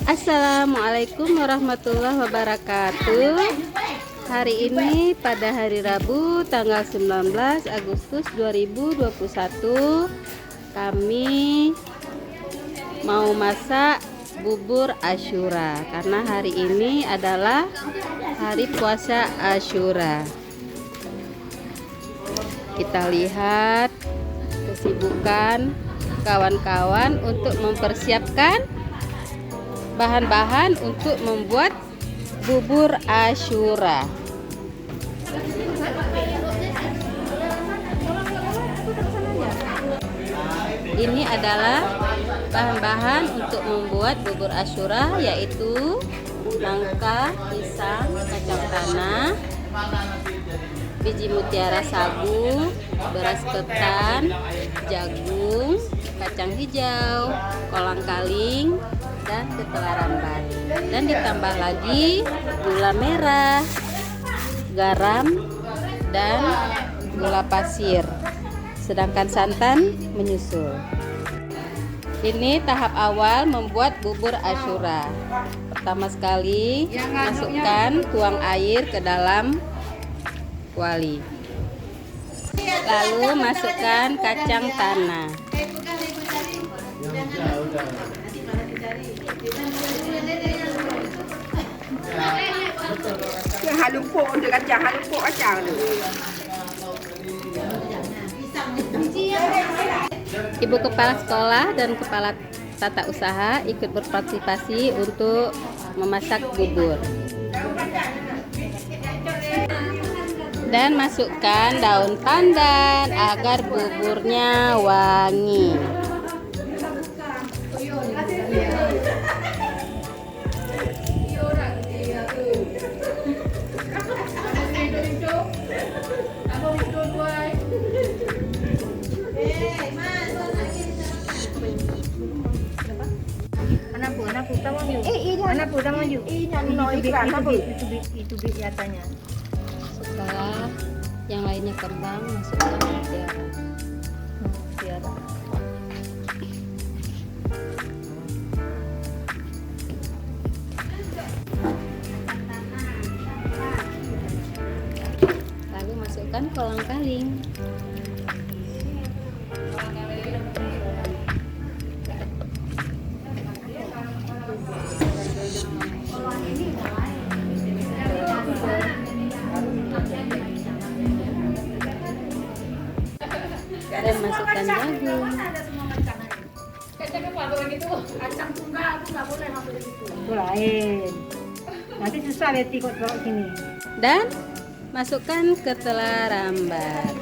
Assalamualaikum warahmatullahi wabarakatuh. Hari ini pada hari Rabu tanggal 19 Agustus 2021 kami mau masak bubur Asyura karena hari ini adalah hari puasa Asyura. Kita lihat kesibukan kawan-kawan untuk mempersiapkan bahan-bahan untuk membuat bubur Asyura. Ini adalah bahan-bahan untuk membuat bubur Asyura, yaitu nangka, pisang, kacang tanah, biji mutiara sagu, beras ketan, jagung, kacang hijau, kolang-kaling, dan ketela rambat. Dan ditambah lagi gula merah, garam, dan gula pasir. Sedangkan santan menyusul. Ini tahap awal membuat bubur Asyura. Pertama sekali masukkan tuang air ke dalam kuali. Lalu masukkan kacang tanah. Ibu kepala sekolah dan kepala tata usaha ikut berpartisipasi untuk memasak bubur. Dan masukkan daun pandan agar buburnya wangi. Setelah yang lainnya kembang, masukkan mutiara. Lalu masukkan kolang-kaling. Dan masukkan jagung. Kacang tunggal aku nggak boleh masuk itu. Itu lain. Nanti susah lihat ikut kalau sini. Dan masukkan ketela rambat.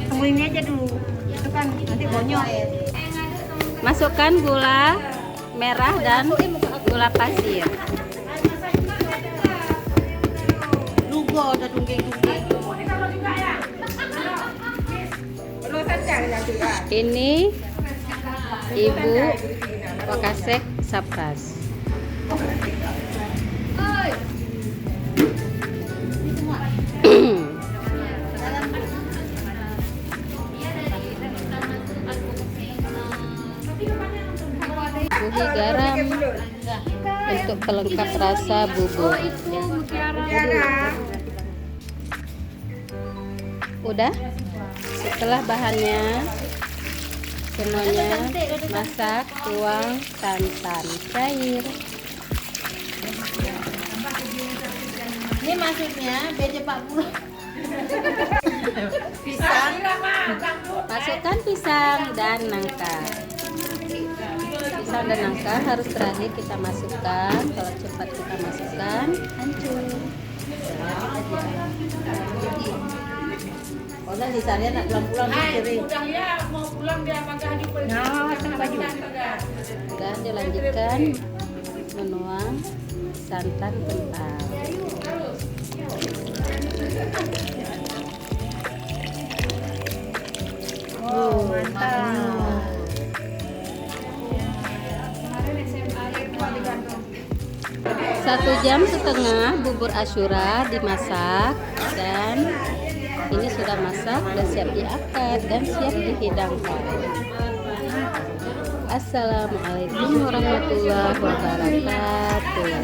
Tungguin ini aja dulu. Itu kan nanti bonyok. Masukkan gula merah dan gula pasir. Lugo udah tunggeng-tunggeng. Ini Ibu Wakasek Sapras. Buhi garam untuk pelengkap rasa bubur. Udah? Setelah bahannya semuanya masak, tuang santan cair. Ini maksudnya beda 40. Pisang. Masukkan pisang dan nangka. Pisang dan nangka harus terakhir kita masukkan. Kalau cepat kita masukkan, hancur. Orang di sana nak pulang-pulang pikirin. Udah ya, mau pulang dia pakai di Nah, tengah baju. Dan dilanjutkan menuang santan kental. Oh, mantap. 1,5 jam bubur Asyura dimasak dan ini sudah masak dan siap diangkat dan siap dihidangkan. Assalamualaikum warahmatullahi wabarakatuh.